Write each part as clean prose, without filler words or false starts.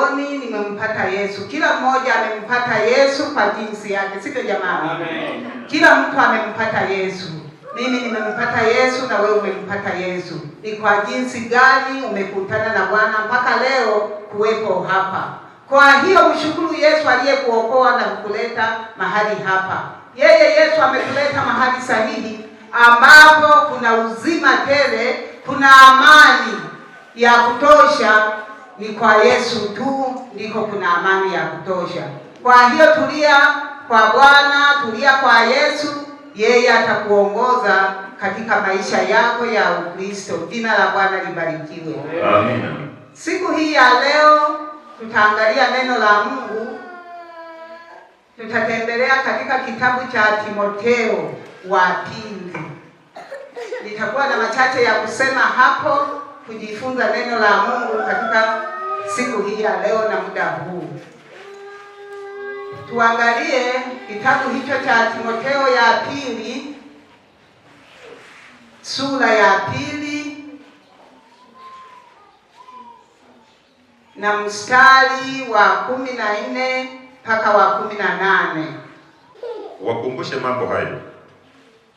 sioni nimempata Yesu. Kila mmoja amempata Yesu kwa jinsi yake, sivyo jamani? Amen. Kila mtu amempata Yesu. Mimi nimempata Yesu na wewe umempata Yesu. Ni kwa jinsi gani umekutana na Bwana mpaka leo kuwepo hapa. Kwa hiyo mshukuru Yesu aliyekuokoa na kukuleta mahali hapa. Yeye Yesu amekuleta mahali sahihi ambapo kuna uzima tele, kuna amani ya kutosha. Ni kwa Yesu tu ndiko kuna amani ya kutosha. Kwa hiyo tulia kwa Bwana, tulia kwa Yesu, yeye atakuongoza katika maisha yako ya Ukristo. Jina la Bwana libarikiwe. Amina. Siku hii ya leo tutaangalia neno la Mungu. Tutatembelea katika kitabu cha Timotheo wa pili. Nitakuwa na machache ya kusema hapo, kujifunza neno la Mungu katika siku hii ya leo na muda huu. Tuangalie kitabu hicho cha Timotheo ya pili, sura ya pili na mstari wa 14 mpaka wa 18. Wakumbushe mambo hayo,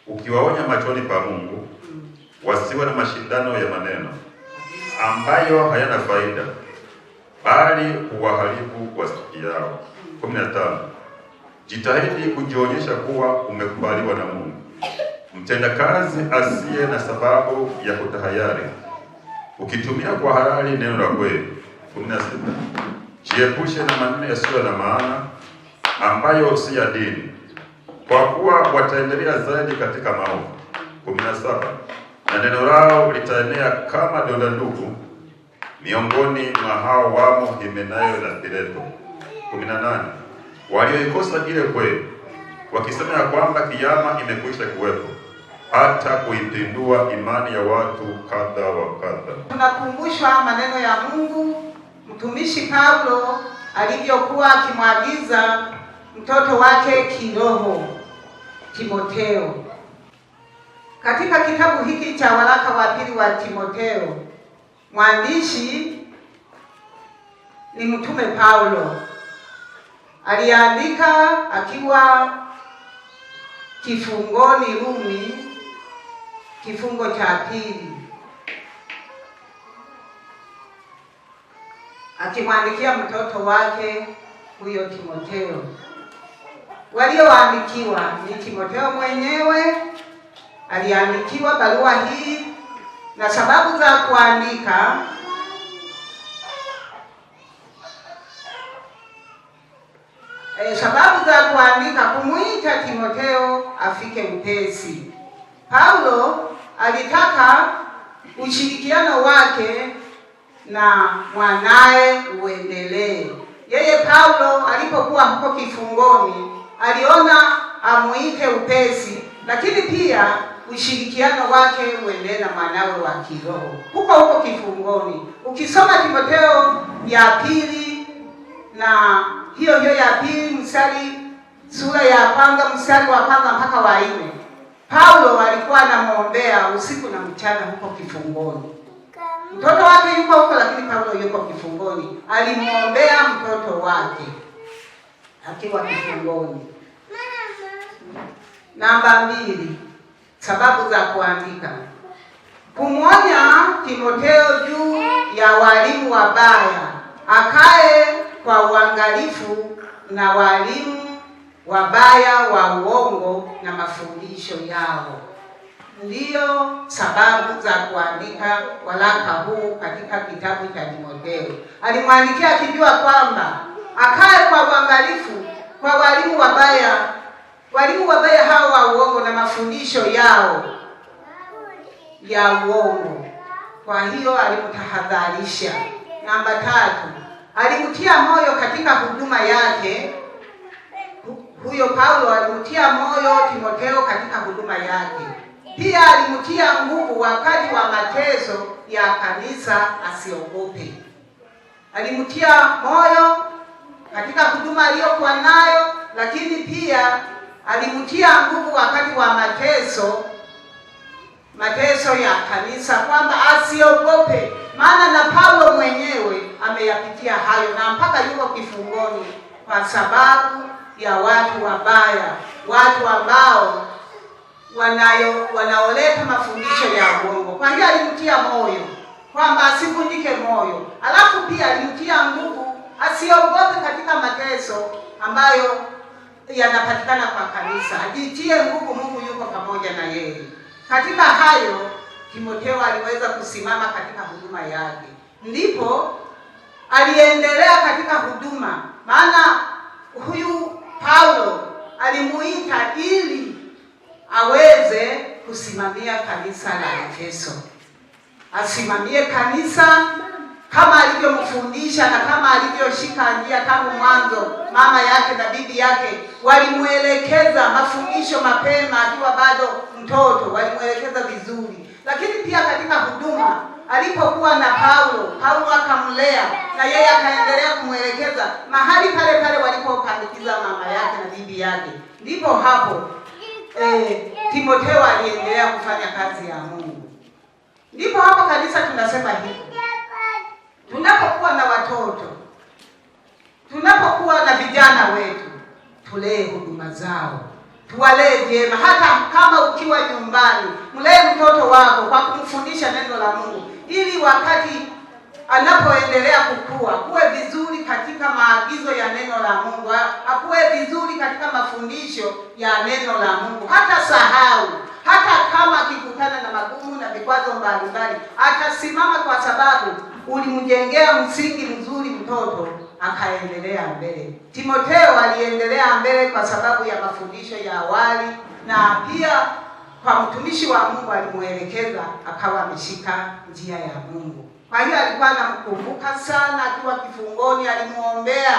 ukiwaonya machoni pa Mungu, wasiwe na mashindano ya maneno ambayo hayana faida, bali huwaharibu wasikiao. 15. Jitahidi kujionyesha kuwa umekubaliwa na Mungu, mtendakazi asiye na sababu ya kutahayari, ukitumia kwa halali neno la kweli. 16. Jiepushe na maneno yasiyo na maana ambayo si ya dini, kwa kuwa wataendelea zaidi katika maovu. 17. Na neno lao litaenea kama donda ndugu, miongoni mwa hao wamo Himenayo na Fileto. 18. Walioikosa ile kweli, wakisema ya kwamba kiyama imekwisha kuwepo, hata kuipindua imani ya watu kadha wa kadha. Tunakumbushwa maneno ya Mungu, mtumishi Paulo alivyokuwa akimwagiza mtoto wake kiroho Timotheo. Katika kitabu hiki cha waraka wa pili wa Timotheo, mwandishi ni mtume Paulo. Aliandika akiwa kifungoni Rumi, kifungo cha pili, akimwandikia mtoto wake huyo Timotheo. Walioandikiwa ni Timotheo mwenyewe. Aliandikiwa barua hii, na sababu za kuandika kumuita Timotheo afike upesi. Paulo alitaka ushirikiano wake na mwanae uendelee. Yeye Paulo alipokuwa huko kifungoni aliona amuite upesi, lakini pia ushirikiano wake uendelee na mwanawe wa kiroho huko kifungoni. Ukisoma Timotheo ya pili na hiyo ya pili sura ya kwanza mstari wa kwanza mpaka wa 4, Paulo alikuwa anamwombea usiku na mchana huko kifungoni. Mtoto wake yuko huko, lakini Paulo yuko kifungoni. Alimwombea mtoto wake akiwa kifungoni. Namba 2, sababu za kuandika. Kumwonya Timotheo juu ya walimu wabaya, akae kwa uangalifu na walimu wabaya wa uongo na mafundisho yao. Ndiyo sababu za kuandika waraka huu katika kitabu cha Timotheo. Alimwandikia akijua kwamba akae kwa uangalifu kwa walimu wabaya. Walimu wabaya hao wa uongo na mafundisho yao ya uongo. Kwa hiyo alimtahadharisha. Namba 3, alimtia moyo katika huduma yake. Huyo Paulo alimtia moyo Timotheo katika huduma yake. Pia alimtia nguvu wakati wa mateso ya kanisa asiogope. Alimtia moyo katika huduma aliyokuwa nayo, lakini pia alimtia nguvu wakati wa mateso ya kanisa, kwamba asiogope. Maana na Paulo mwenyewe ameyapitia hayo, na mpaka yuko kifungoni kwa sababu ya watu wabaya, watu ambao wanaoleta mafundisho ya uongo. Kwa hiyo alimtia moyo kwamba asivunjike moyo, alafu pia alimtia nguvu asiogope katika mateso ambayo yanapatikana kwa kanisa. Ajitie nguvu, Mungu yuko pamoja na yeye. Katika hayo Timotheo aliweza kusimama katika huduma yake, ndipo aliendelea katika huduma. Maana huyu Paulo alimuita ili aweze kusimamia kanisa la Efeso, asimamie kanisa kama alivyomfundisha na kama alivyoshika njia tangu mwanzo. Mama yake na bibi yake walimuelekeza mafundisho mapema akiwa bado mtoto, walimuelekeza vizuri. Lakini pia katika huduma alipokuwa na Paulo akamlea na yeye akaendelea kumuelekeza mahali pale pale walipopandikiza mama yake na bibi yake. Ndipo hapo Timotheo aliendelea kufanya kazi ya Mungu. Ndipo hapo kanisa tunasema hivi: tunapokuwa na watoto, tunapokuwa na vijana wetu, tulee huduma zao, tuwalee vyema. Hata kama ukiwa nyumbani, mlee mtoto wako kwa kumfundisha neno la Mungu, ili wakati anapoendelea kukua kuwe vizuri katika maagizo ya neno la Mungu, akuwe vizuri katika mafundisho ya neno la Mungu. Hata sahau, hata kama akikutana na magumu na vikwazo mbalimbali, atasimama kwa sababu ulimjengea msingi mzuri mtoto, akaendelea mbele. Timotheo aliendelea mbele kwa sababu ya mafundisho ya awali, na pia kwa mtumishi wa Mungu alimuelekeza, akawa ameshika njia ya Mungu. Kwa hiyo alikuwa anamkumbuka sana akiwa kifungoni, alimuombea.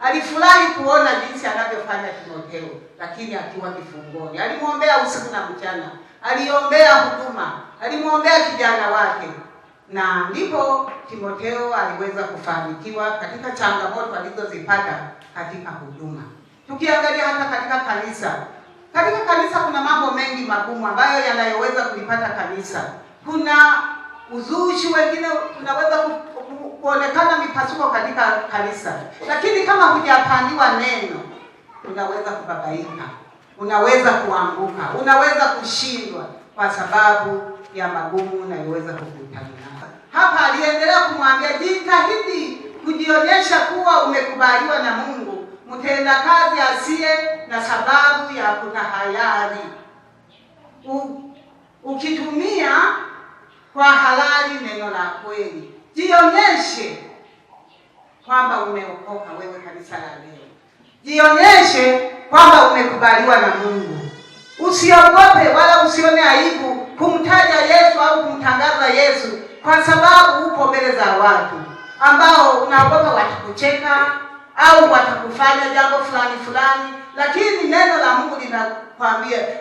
Alifurahi kuona jinsi anavyofanya Timotheo, lakini akiwa kifungoni alimuombea usiku na mchana, aliombea huduma, alimuombea kijana wake, na ndipo Timotheo aliweza kufanikiwa katika changamoto alizozipata katika huduma. Tukiangalia hata katika kanisa kuna mambo mengi magumu ambayo yanayoweza kulipata kanisa. Kuna uzushi, wengine tunaweza kuonekana mipasuko katika kanisa, lakini kama hujapandiwa neno, unaweza kubabaika, unaweza kuanguka, unaweza kushindwa kwa sababu ya magumu unayoweza kukutana. Hapa aliendelea kumwambia, jitahidi kujionyesha kuwa umekubaliwa na Mungu, mtenda kazi asiye na sababu ya kutahayari, ukitumia kwa halali neno la kweli. Jionyeshe kwamba umeokoka wewe, kanisa la leo. Jionyeshe kwamba umekubaliwa na Mungu. Usiogope wala usione aibu kumtaja Yesu au kumtangaza Yesu, kwa sababu upo mbele za watu ambao unaogopa watakucheka au watakufanya jambo fulani. Lakini neno la Mungu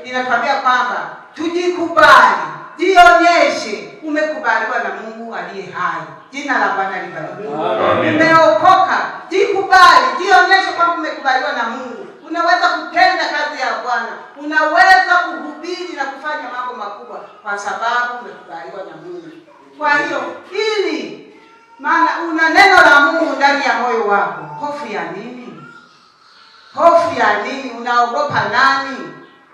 linatuambia kwamba tujikubali, jionyeshe umekubaliwa na Mungu aliye hai. Jina la Bwana libarikiwe. Amen. Umeokoka, jikubali, jionyeshe kwamba umekubaliwa na Mungu. Unaweza kutenda kazi ya Bwana, unaweza kuhubiri na kufanya mambo makubwa kwa sababu umekubaliwa na Mungu. Kwa hiyo maana una neno la Mungu ndani ya moyo wako, hofu ya nini? Hofu ya nini? Unaogopa nani?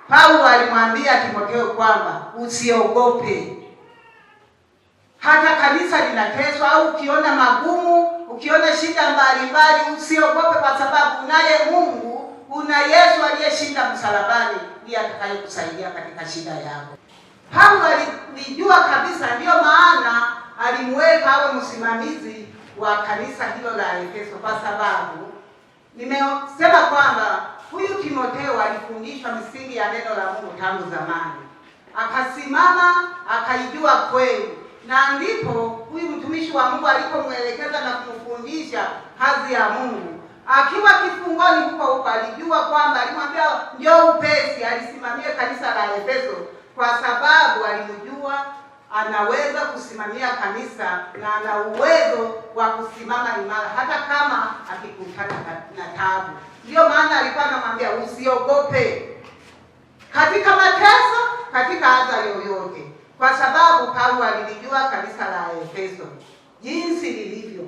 Paulo alimwambia Timotheo kwamba usiogope. Hata kanisa linateswa au ukiona magumu, ukiona shida mbalimbali, usiogope, kwa sababu unaye Mungu, una Yesu aliyeshinda msalabani, ndiye atakayekusaidia katika shida yako. Paulo alijua kabisa, ndio maana alimweka awe msimamizi wa kanisa hilo la Efeso, kwa sababu nimesema kwamba huyu Timotheo alifundishwa misingi ya neno la Mungu tangu zamani, akasimama akaijua kweli, na ndipo huyu mtumishi wa Mungu alipomwelekeza na kumfundisha kazi ya Mungu akiwa kifungoni huko alijua kwamba, alimwambia njoo upesi alisimamia kanisa la Efeso, kwa sababu alimjua anaweza kusimamia kanisa na ana uwezo wa kusimama imara hata kama akikutana na taabu. Ndio maana alikuwa anamwambia usiogope katika mateso, katika adha yoyote, kwa sababu Paulo alilijua kanisa la Efeso jinsi lilivyo.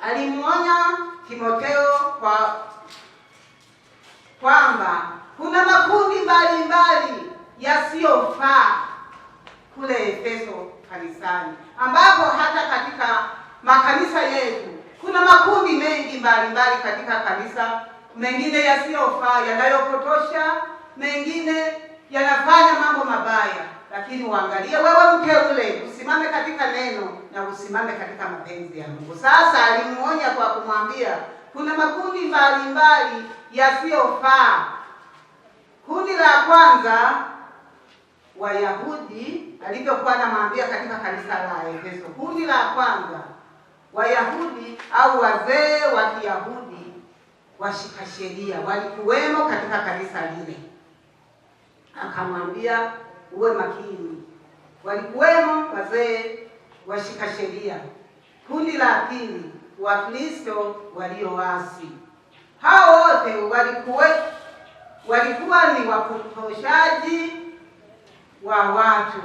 alimuonya Timotheo kwamba kuna makundi mbalimbali yasiyofaa kule Efeso kanisani, ambapo hata katika makanisa yetu kuna makundi mengi mbalimbali katika kanisa, mengine yasiyofaa, yanayopotosha, mengine yanafanya mambo mabaya. Lakini uangalie wewe mteule, usimame katika neno na usimame katika mapenzi ya Mungu. Sasa alimuonya kwa kumwambia kuna makundi mbalimbali yasiyofaa. Kundi la kwanza, Wayahudi, alivyokuwa anamwambia katika kanisa la Efeso. Kundi la kwanza, Wayahudi au wazee wa Kiyahudi washika sheria walikuwemo katika kanisa lile. Akamwambia uwe makini. Walikuwemo wazee washika sheria. Kundi la pili, Wakristo walioasi. Hao wote walikuwa ni wapotoshaji wa watu.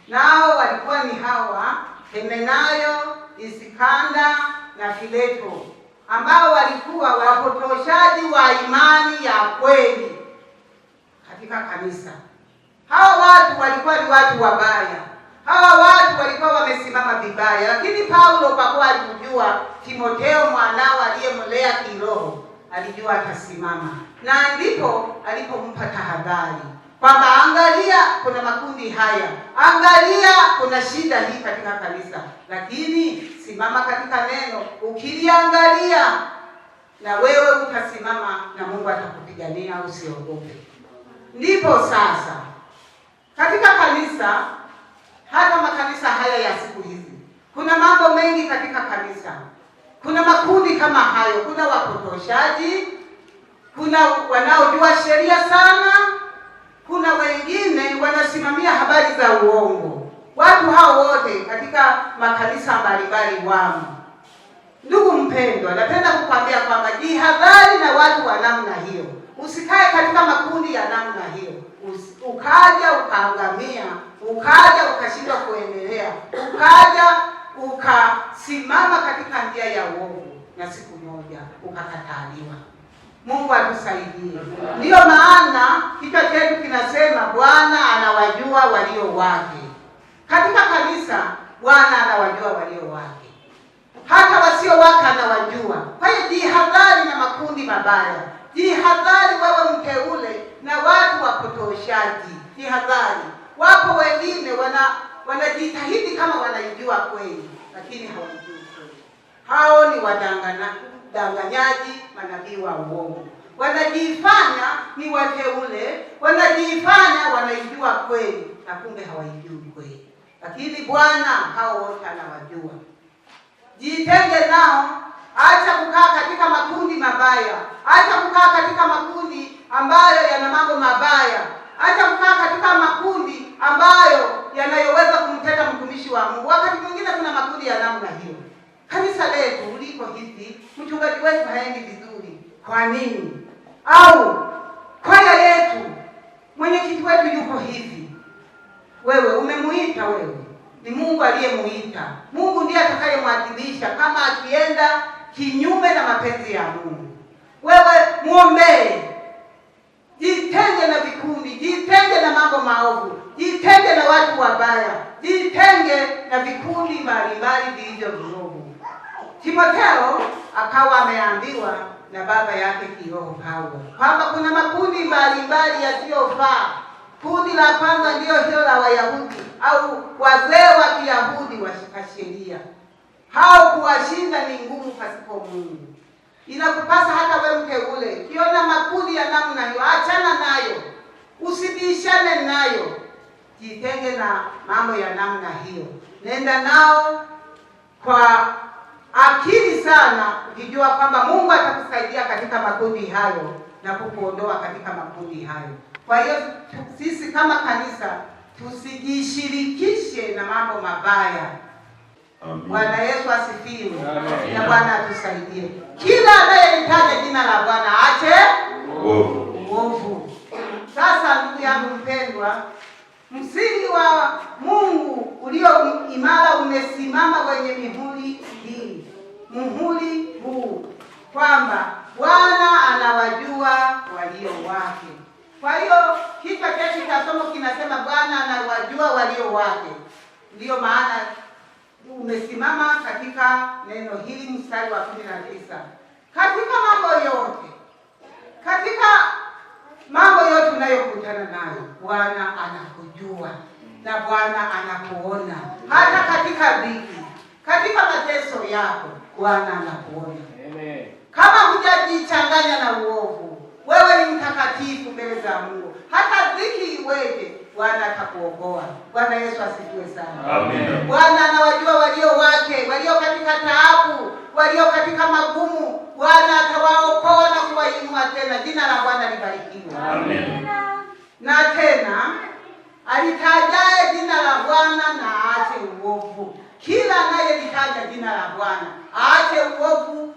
Nao walikuwa ni hawa Himenayo, Iskanda na Fileto, ambao walikuwa wapotoshaji wa imani ya kweli katika kanisa. Hawa watu walikuwa ni watu wabaya. Hawa watu walikuwa wamesimama vibaya, lakini Paulo kwa kuwa alijua Timotheo mwanao aliyemlea kiroho, alijua atasimama. Na ndipo alipompa tahadhari kwamba angalia, kuna makundi haya, angalia, kuna shida hii katika kanisa, lakini simama katika neno. Ukiliangalia na wewe utasimama na Mungu atakupigania, usiogope. Ndipo sasa katika kanisa, hata makanisa haya ya siku hizi, kuna mambo mengi katika kanisa. Kuna makundi kama hayo, kuna wapotoshaji, kuna wanaojua sheria sana, kuna wengine wanasimamia habari za uongo. Watu hao wote katika makanisa mbalimbali wamo. Ndugu mpendwa, napenda kukwambia kwamba jihadhari na watu wa namna hiyo. Usikae katika makundi ya namna hiyo. Ukaja ukaangamia, ukaja ukashindwa kuendelea, ukaja ukasimama katika njia ya uovu, na siku moja ukakataliwa. Mungu atusaidie. Ndiyo maana kichwa chetu kinasema Bwana anawajua walio wake. Katika kanisa Bwana anawajua walio wake, hata wasio wake anawajua. Kwa hiyo jihadhari na makundi mabaya. Jihadhari wewe mteule na watu wapotoshaji. Jihadhari. Wapo wengine wanajitahidi kama wanaijua kweli, lakini hawajui kweli. Hao ni wadanganyaji, manabii wa uongo. Wanajifanya ni wateule, wanajifanya wanaijua kweli, na kumbe hawaijui kweli. Lakini Bwana hao wote anawajua. Jitenge nao. Acha kukaa katika makundi mabaya. Acha kukaa katika makundi ambayo yana mambo mabaya. Acha kukaa katika makundi ambayo yanayoweza kumteta mtumishi wa Mungu. Wakati mwingine kuna makundi ya namna hiyo. Kanisa letu liko hivi, mchungaji wetu haendi vizuri. Kwa nini? Au kwaya yetu, mwenyekiti wetu yuko hivi. Wewe umemuita, wewe ni Mungu aliyemuita. Mungu ndiye atakayemwadhimisha kama akienda kinyume na mapenzi ya Mungu. Wewe muombee. Jitenge na vikundi, jitenge na mambo maovu, jitenge na watu wabaya, jitenge na vikundi mbalimbali vilivyo viovu. Timotheo akawa ameambiwa na baba yake kiroho Paulo kwamba kuna makundi mbalimbali yasiyofaa. Kundi la kwanza ndio hilo la Wayahudi au wazee wa Kiyahudi washika sheria. Hao kuwashinda ni ngumu pasipo Mungu. Inakupasa hata wewe mteule, kiona makundi ya namna hiyo, achana nayo. Usibishane nayo. Jitenge na mambo ya namna hiyo. Nenda nao kwa akili sana, ukijua kwamba Mungu atakusaidia katika makundi hayo na kukuondoa katika makundi hayo. Kwa hiyo sisi kama kanisa tusijishirikishe na mambo mabaya. Bwana Yesu asifiwe. Na Bwana atusaidie. Kila anayehitaji jina la Bwana aache uovu. Sasa ndugu yangu mpendwa, Msingi wa Mungu ulio imara umesimama kwenye mihuri hii. Muhuri huu kwamba Bwana anawajua walio wake. Kwa hiyo kichwa chetu cha somo kinasema Bwana anawajua walio wake. Ndiyo maana umesimama katika neno hili mstari wa 19. Katika mambo yote unayokutana nayo, Bwana anakujua na Bwana anakuona. Hata katika dhiki, katika mateso yako, Bwana anakuona. Amen. Kama hujajichanganya na uovu, wewe ni mtakatifu mbele za Mungu. Hata dhiki iweje, Bwana atakuokoa. Bwana Yesu asifiwe sana. Amen. Bwana anawajua walio wake, walio katika taabu, walio katika magumu. Bwana atawaokoa na kuwainua tena. Jina la Bwana libarikiwe. Amen. Na tena alitajaye jina la Bwana na aache uovu. Kila anayelitaja jina la Bwana aache uovu,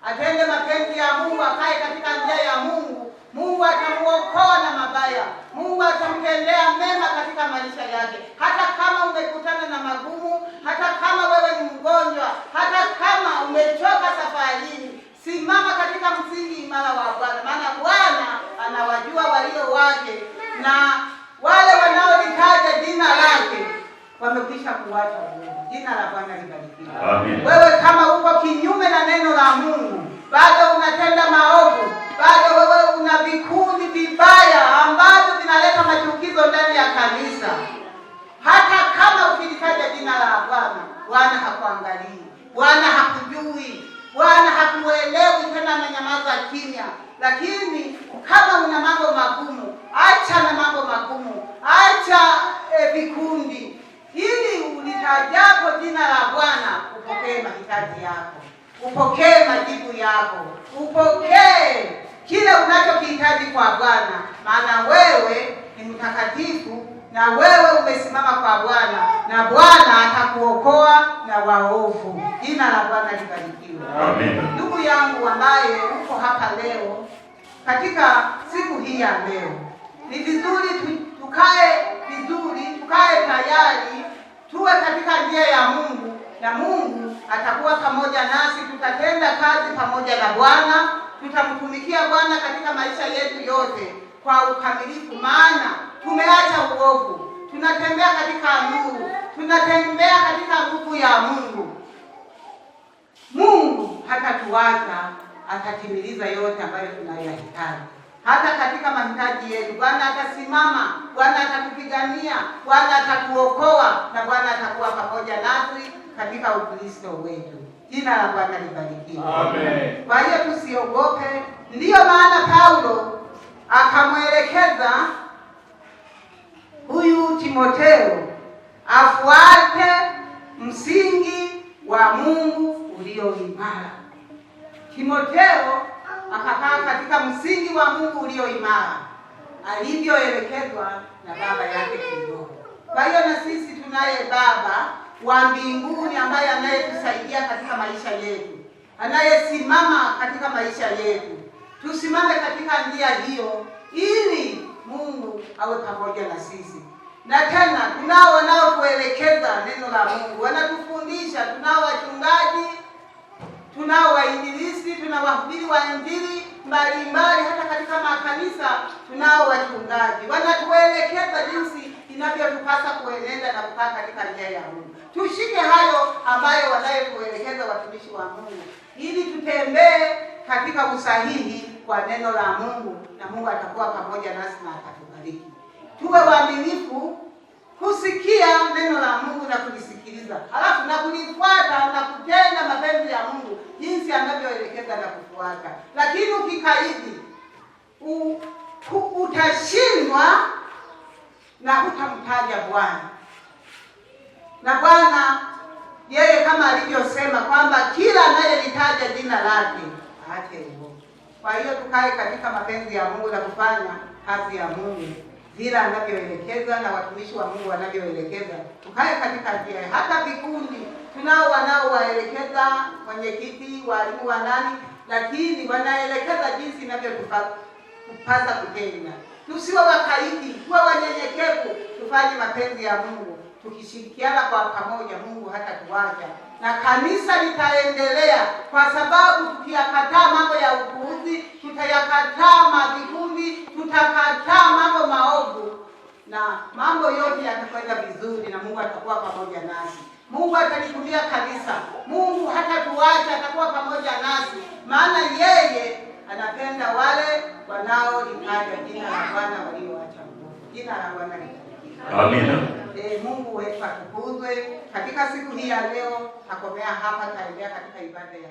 atende mapenzi ya Mungu, akae katika njia ya Mungu. Mungu atamuokoa na mabaya. Mungu atamtendea mema katika maisha yake. Hata kama umekutana na magumu, hata kama wewe ni mgonjwa, hata kama umechoka safarini, simama katika msingi imara wa Bwana, maana Bwana anawajua walio wake, na wale wanaolitaja jina lake wamekwisha kuacha uovu. Jina la Bwana libarikiwe. Amen. Wewe kama uko kinyume na neno la Mungu, bado unatenda maovu, bado wewe una vikundi vibaya ambavyo vinaleta machukizo ndani ya kanisa, hata kama ukilitaja jina la Bwana, Bwana hakuangalii, Bwana hakujui, Bwana hakuelewi, tena ananyamaza kimya. Lakini kama una mambo magumu, acha na mambo magumu, acha vikundi, ili ulitajapo jina la Bwana upokee mahitaji yako, upokee majibu yako, upokee kile unachokihitaji kwa Bwana, maana wewe ni mtakatifu na wewe umesimama kwa Bwana, na Bwana atakuokoa na waovu. Jina la Bwana libarikiwe. Amen. Ndugu yangu ambaye uko hapa leo, katika siku hii ya leo, ni vizuri tukae tayari, tuwe katika njia ya Mungu, na Mungu atakuwa pamoja nasi. Tutatenda kazi pamoja na Bwana, tutamtumikia Bwana katika maisha yetu yote kwa ukamilifu, maana tumeacha uovu, tunatembea katika nuru, tunatembea katika nguvu ya Mungu. Mungu hatatuacha, atatimiliza yote ambayo tunayohitaji. Hata katika mahitaji yetu Bwana atasimama, Bwana atatupigania, Bwana atatuokoa, na Bwana atakuwa pamoja nasi katika Ukristo wetu. Jina la Bwana libarikiwe. Amen. Kwa hiyo tusiogope. Ndiyo maana Paulo akamwelekeza huyu Timotheo afuate msingi wa Mungu ulio imara. Timotheo akakaa katika msingi wa Mungu ulio imara, alivyoelekezwa na baba yake kiroho. Kwa hiyo na sisi tunaye Baba wa mbinguni ambaye anayetusaidia katika maisha yetu, anayesimama katika maisha yetu. Tusimame katika njia hiyo ili Mungu awe pamoja na sisi. Na tena tunao wanaotuelekeza neno la Mungu, wanatufundisha. Tunao wachungaji, tunao wainjilisti, tunao wahubiri wa injili mbalimbali, hata katika makanisa tunao wachungaji wanatuelekeza jinsi inavyotupasa kuenenda na kukaa katika njia ya Mungu. Tushike hayo ambayo wanayotuelekeza watumishi wa Mungu, ili tutembee katika usahihi kwa neno la Mungu, na Mungu atakuwa pamoja nasi na atatubariki. Tuwe waaminifu kusikia neno la Mungu na kulisikiliza, halafu na kulifuata na kutenda mapenzi ya Mungu jinsi anavyoelekeza na kufuata. Lakini ukikaidi, utashindwa na hutamtaja Bwana. Na Bwana yeye kama alivyosema kwamba kila anayelitaja jina lake aache uovu. Kwa hiyo tukae katika mapenzi ya Mungu na kufanya kazi ya Mungu vile anavyoelekeza na watumishi wa Mungu wanavyoelekeza. Tukae katika njia. Hata vikundi tunao wanaowaelekeza, mwenyekiti, walimu wa nani, lakini wanaelekeza jinsi inavyotupasa kutenda. tusiwe wakaidi, tuwe wanyenyekevu, tufanye mapenzi ya Mungu. Tukishirikiana kwa pamoja, Mungu hatatuacha na kanisa litaendelea, kwa sababu tukiyakataa mambo ya upuuzi, tutayakataa mavikundi, tutakataa mambo maovu, na mambo yote yatakwenda vizuri na Mungu atakuwa pamoja nasi. Mungu atalitumia kanisa. Mungu hatatuacha, atakuwa pamoja nasi, maana yeye anapenda wale wanaolitaja jina la Bwana walioacha nguvu. Jina la Bwana libarikiwe. Amina. Mungu wetu atukuzwe. Katika siku hii ya leo takomea hapa, taendelea katika ibada ya